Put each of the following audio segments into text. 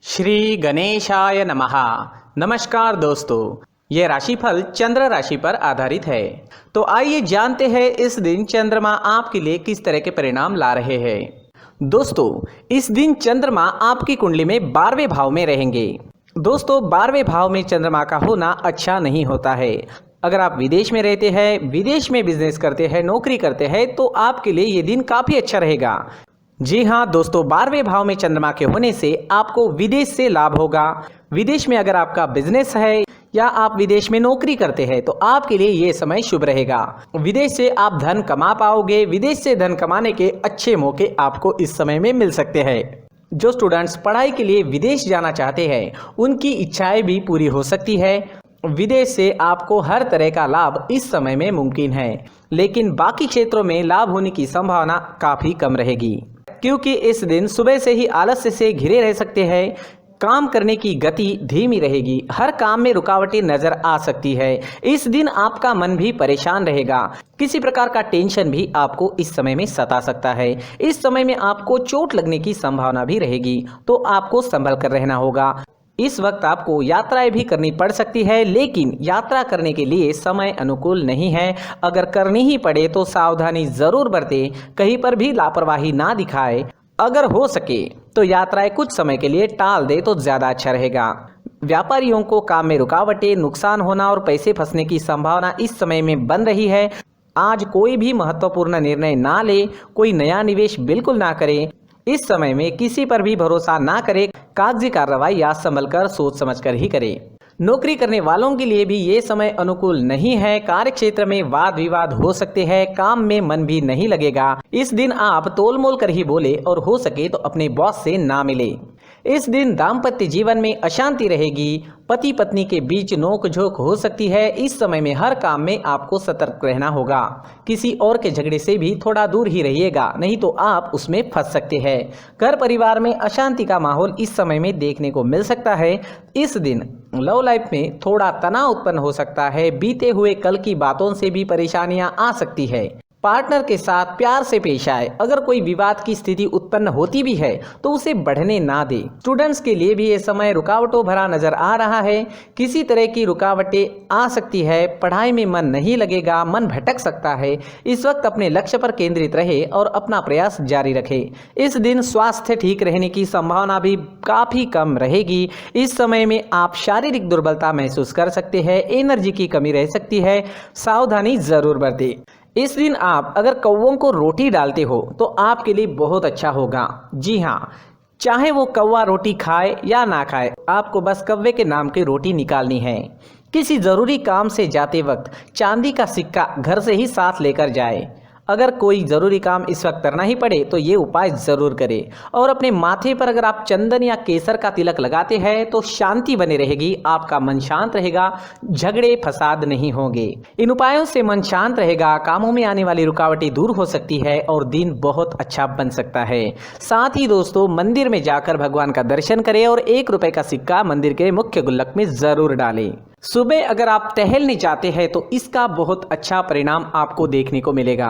श्री गणेशाय नमः। नमस्कार दोस्तों, ये राशिफल चंद्र राशि पर आधारित है। तो आइए जानते हैं इस दिन चंद्रमा आपके लिए किस तरह के परिणाम ला रहे हैं। दोस्तों, इस दिन चंद्रमा आपकी कुंडली में 12वें भाव में रहेंगे। दोस्तों, 12वें भाव में चंद्रमा का होना अच्छा नहीं होता है। अगर आप विदेश में रहते हैं, विदेश में बिजनेस करते हैं, नौकरी करते हैं, तो आपके लिए ये दिन काफ़ी अच्छा रहेगा। जी हाँ दोस्तों, 12वें भाव में चंद्रमा के होने से आपको विदेश से लाभ होगा। विदेश में अगर आपका बिजनेस है या आप विदेश में नौकरी करते हैं तो आपके लिए ये समय शुभ रहेगा। विदेश से आप धन कमा पाओगे। विदेश से धन कमाने के अच्छे मौके आपको इस समय में मिल सकते हैं। जो स्टूडेंट्स पढ़ाई के लिए विदेश जाना चाहते हैं, उनकी इच्छाएं भी पूरी हो सकती है। विदेश से आपको हर तरह का लाभ इस समय में मुमकिन है, लेकिन बाकी क्षेत्रों में लाभ होने की संभावना काफ़ी कम रहेगी, क्योंकि इस दिन सुबह से ही आलस्य से घिरे रह सकते हैं। काम करने की गति धीमी रहेगी। हर काम में रुकावटें नजर आ सकती है। इस दिन आपका मन भी परेशान रहेगा। किसी प्रकार का टेंशन भी आपको इस समय में सता सकता है। इस समय में आपको चोट लगने की संभावना भी रहेगी, तो आपको संभल कर रहना होगा। इस वक्त आपको यात्राएं भी करनी पड़ सकती है, लेकिन यात्रा करने के लिए समय अनुकूल नहीं है। अगर करनी ही पड़े तो सावधानी जरूर बरतें, कहीं पर भी लापरवाही ना दिखाए। अगर हो सके तो यात्राएं कुछ समय के लिए टाल दे तो ज्यादा अच्छा रहेगा। व्यापारियों को काम में रुकावटें, नुकसान होना और पैसे फंसने की संभावना इस समय में बन रही है। आज कोई भी महत्वपूर्ण निर्णय ना ले, कोई नया निवेश बिल्कुल ना करें। इस समय में किसी पर भी भरोसा ना करें। कागजी कार्रवाई या संभल कर सोच समझ कर ही करें। नौकरी करने वालों के लिए भी ये समय अनुकूल नहीं है। कार्य क्षेत्र में वाद विवाद हो सकते हैं। काम में मन भी नहीं लगेगा। इस दिन आप तोल मोल कर ही बोले और हो सके तो अपने बॉस से ना मिले। इस दिन दाम्पत्य जीवन में अशांति रहेगी। पति पत्नी के बीच नोक झोंक हो सकती है। इस समय में हर काम में आपको सतर्क रहना होगा। किसी और के झगड़े से भी थोड़ा दूर ही रहिएगा, नहीं तो आप उसमें फंस सकते हैं। घर परिवार में अशांति का माहौल इस समय में देखने को मिल सकता है। इस दिन लव लाइफ में थोड़ा तनाव उत्पन्न हो सकता है। बीते हुए कल की बातों से भी परेशानियां आ सकती है। पार्टनर के साथ प्यार से पेश आए। अगर कोई विवाद की स्थिति उत्पन्न होती भी है तो उसे बढ़ने ना दे। स्टूडेंट्स के लिए भी ये समय रुकावटों भरा नजर आ रहा है। किसी तरह की रुकावटें आ सकती है। पढ़ाई में मन नहीं लगेगा, मन भटक सकता है। इस वक्त अपने लक्ष्य पर केंद्रित रहे और अपना प्रयास जारी रखे। इस दिन स्वास्थ्य ठीक रहने की संभावना भी काफी कम रहेगी। इस समय में आप शारीरिक दुर्बलता महसूस कर सकते हैं। एनर्जी की कमी रह सकती है। सावधानी जरूर बरतें। इस दिन आप अगर कौवों को रोटी डालते हो तो आपके लिए बहुत अच्छा होगा। जी हाँ, चाहे वो कौवा रोटी खाए या ना खाए, आपको बस कौवे के नाम की रोटी निकालनी है। किसी ज़रूरी काम से जाते वक्त चांदी का सिक्का घर से ही साथ लेकर जाए। अगर कोई ज़रूरी काम इस वक्त करना ही पड़े तो ये उपाय ज़रूर करें। और अपने माथे पर अगर आप चंदन या केसर का तिलक लगाते हैं तो शांति बनी रहेगी। आपका मन शांत रहेगा, झगड़े फसाद नहीं होंगे। इन उपायों से मन शांत रहेगा, कामों में आने वाली रुकावटें दूर हो सकती है और दिन बहुत अच्छा बन सकता है। साथ ही दोस्तों, मंदिर में जाकर भगवान का दर्शन करें और 1 रुपए का सिक्का मंदिर के मुख्य गुल्लक में ज़रूर डालें। सुबह अगर आप टहलने जाते हैं तो इसका बहुत अच्छा परिणाम आपको देखने को मिलेगा।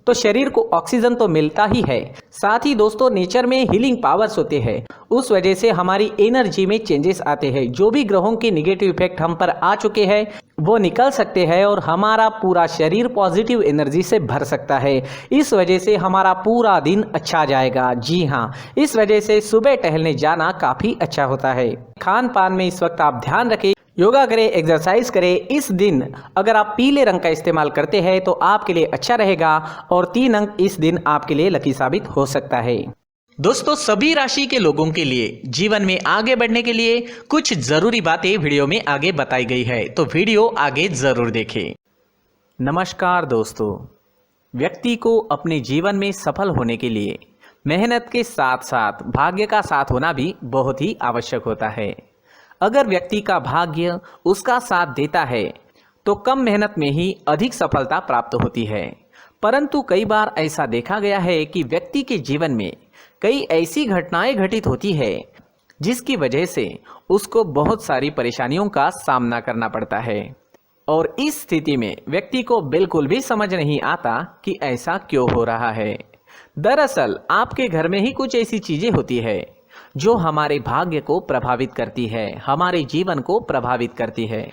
तो शरीर को ऑक्सीजन तो मिलता ही है, साथ ही दोस्तों नेचर में हीलिंग पावर्स होते हैं। उस वजह से हमारी एनर्जी में चेंजेस आते हैं। जो भी ग्रहों के निगेटिव इफेक्ट हम पर आ चुके हैं वो निकल सकते हैं और हमारा पूरा शरीर पॉजिटिव एनर्जी से भर सकता है। इस वजह से हमारा पूरा दिन अच्छा जाएगा। जी हाँ, इस वजह से सुबह टहलने जाना काफ़ी अच्छा होता है। खान पान में इस वक्त आप ध्यान रखें, योगा करें, एक्सरसाइज करें। इस दिन अगर आप पीले रंग का इस्तेमाल करते हैं तो आपके लिए अच्छा रहेगा और 3 अंक इस दिन आपके लिए लकी साबित हो सकता है। दोस्तों, सभी राशि के लोगों के लिए जीवन में आगे बढ़ने के लिए कुछ जरूरी बातें वीडियो में आगे बताई गई है, तो वीडियो आगे जरूर देखें। नमस्कार दोस्तों, व्यक्ति को अपने जीवन में सफल होने के लिए मेहनत के साथ साथ भाग्य का साथ होना भी बहुत ही आवश्यक होता है। अगर व्यक्ति का भाग्य उसका साथ देता है तो कम मेहनत में ही अधिक सफलता प्राप्त होती है। परंतु कई बार ऐसा देखा गया है कि व्यक्ति के जीवन में कई ऐसी घटनाएं घटित होती है जिसकी वजह से उसको बहुत सारी परेशानियों का सामना करना पड़ता है। और इस स्थिति में व्यक्ति को बिल्कुल भी समझ नहीं आता कि ऐसा क्यों हो रहा है। दरअसल आपके घर में ही कुछ ऐसी चीजें होती है जो हमारे भाग्य को प्रभावित करती है, हमारे जीवन को प्रभावित करती है।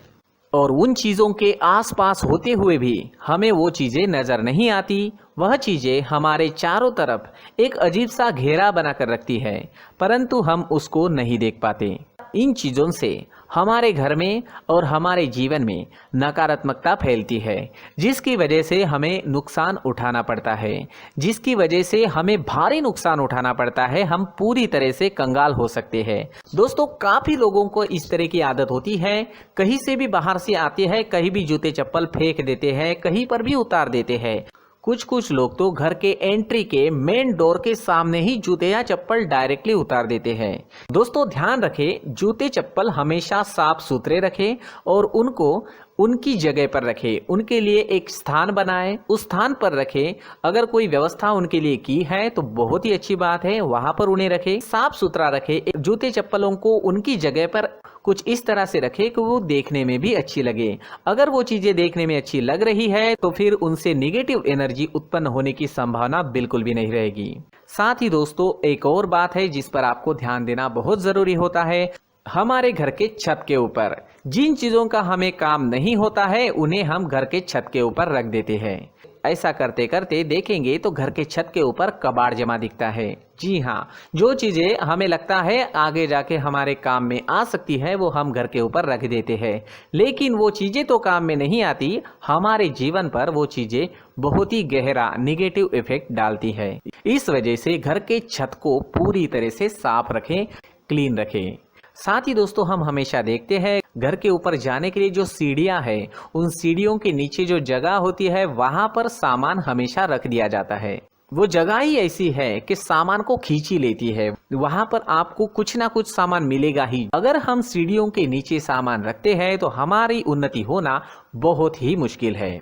और उन चीज़ों के आसपास होते हुए भी हमें वो चीज़ें नज़र नहीं आती। वह चीज़ें हमारे चारों तरफ एक अजीब सा घेरा बनाकर रखती है, परंतु हम उसको नहीं देख पाते। इन चीज़ों से हमारे घर में और हमारे जीवन में नकारात्मकता फैलती है, जिसकी वजह से हमें नुकसान उठाना पड़ता है, जिसकी वजह से हमें भारी नुकसान उठाना पड़ता है। हम पूरी तरह से कंगाल हो सकते हैं। दोस्तों, काफ़ी लोगों को इस तरह की आदत होती है, कहीं से भी बाहर से आते हैं, कहीं भी जूते चप्पल फेंक देते हैं, कहीं पर भी उतार देते हैं। कुछ लोग तो घर के एंट्री के मेन डोर के सामने ही जूते या चप्पल डायरेक्टली उतार देते हैं। दोस्तों, ध्यान रखें, जूते चप्पल हमेशा साफ सुथरे रखें और उनको उनकी जगह पर रखें। उनके लिए एक स्थान बनाएं, उस स्थान पर रखें। अगर कोई व्यवस्था उनके लिए की है तो बहुत ही अच्छी बात है, वहां पर उन्हें रखें, साफ सुथरा रखें। जूते चप्पलों को उनकी जगह पर कुछ इस तरह से रखें कि वो देखने में भी अच्छी लगे। अगर वो चीजें देखने में अच्छी लग रही है तो फिर उनसे नेगेटिव एनर्जी उत्पन्न होने की संभावना बिल्कुल भी नहीं रहेगी। साथ ही दोस्तों, एक और बात है जिस पर आपको ध्यान देना बहुत जरूरी होता है। हमारे घर के छत के ऊपर जिन चीजों का हमें काम नहीं होता है, उन्हें हम घर के छत के ऊपर रख देते हैं। ऐसा करते करते देखेंगे तो घर के छत के ऊपर कबाड़ जमा दिखता है। जी हाँ, जो चीजें हमें लगता है आगे जाके हमारे काम में आ सकती है, वो हम घर के ऊपर रख देते हैं। लेकिन वो चीजें तो काम में नहीं आती, हमारे जीवन पर वो चीजें बहुत ही गहरा निगेटिव इफेक्ट डालती है। इस वजह से घर के छत को पूरी तरह से साफ रखें, क्लीन रखें। साथ ही दोस्तों, हम हमेशा देखते हैं घर के ऊपर जाने के लिए जो सीढ़ियां हैं, उन सीढ़ियों के नीचे जो जगह होती है वहां पर सामान हमेशा रख दिया जाता है। वो जगह ही ऐसी है कि सामान को खींच ही लेती है। वहां पर आपको कुछ ना कुछ सामान मिलेगा ही। अगर हम सीढ़ियों के नीचे सामान रखते हैं तो हमारी उन्नति होना बहुत ही मुश्किल है।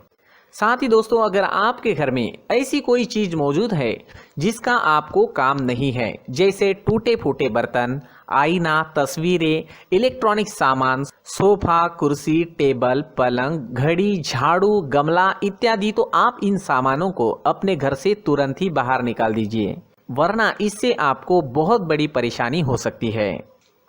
साथ ही दोस्तों, अगर आपके घर में ऐसी कोई चीज मौजूद है जिसका आपको काम नहीं है, जैसे टूटे फूटे बर्तन, आईना, तस्वीरें, इलेक्ट्रॉनिक सामान, सोफा, कुर्सी, टेबल, पलंग, घड़ी, झाड़ू, गमला इत्यादि, तो आप इन सामानों को अपने घर से तुरंत ही बाहर निकाल दीजिए, वरना इससे आपको बहुत बड़ी परेशानी हो सकती है।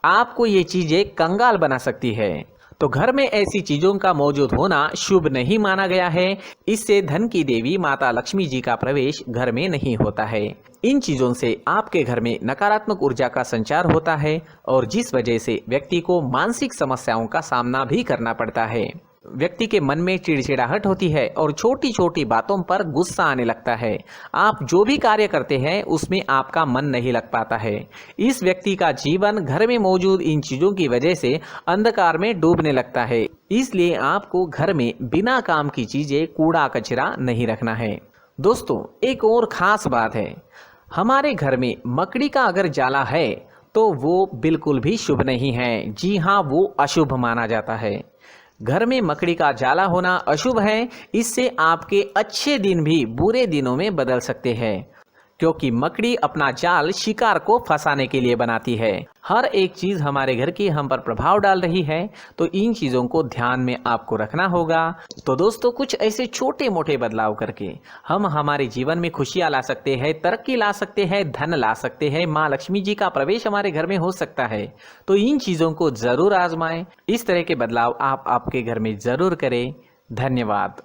आपको ये चीजें कंगाल बना सकती है। तो घर में ऐसी चीजों का मौजूद होना शुभ नहीं माना गया है। इससे धन की देवी माता लक्ष्मी जी का प्रवेश घर में नहीं होता है। इन चीजों से आपके घर में नकारात्मक ऊर्जा का संचार होता है और जिस वजह से व्यक्ति को मानसिक समस्याओं का सामना भी करना पड़ता है। व्यक्ति के मन में चिड़चिड़ाहट होती है और छोटी छोटी बातों पर गुस्सा आने लगता है। आप जो भी कार्य करते हैं उसमें आपका मन नहीं लग पाता है। इस व्यक्ति का जीवन घर में मौजूद इन चीजों की वजह से अंधकार में डूबने लगता है। इसलिए आपको घर में बिना काम की चीजें, कूड़ा कचरा नहीं रखना है। दोस्तों, एक और खास बात है, हमारे घर में मकड़ी का अगर जाला है तो वो बिल्कुल भी शुभ नहीं है। जी हाँ, वो अशुभ माना जाता है। घर में मकड़ी का जाला होना अशुभ है। इससे आपके अच्छे दिन भी बुरे दिनों में बदल सकते हैं, क्योंकि मकड़ी अपना जाल शिकार को फंसाने के लिए बनाती है। हर एक चीज हमारे घर की हम पर प्रभाव डाल रही है, तो इन चीजों को ध्यान में आपको रखना होगा। तो दोस्तों, कुछ ऐसे छोटे मोटे बदलाव करके हम हमारे जीवन में खुशियां ला सकते हैं, तरक्की ला सकते हैं, धन ला सकते हैं, माँ लक्ष्मी जी का प्रवेश हमारे घर में हो सकता है। तो इन चीजों को जरूर आजमाएं। इस तरह के बदलाव आप आपके घर में जरूर करें। धन्यवाद।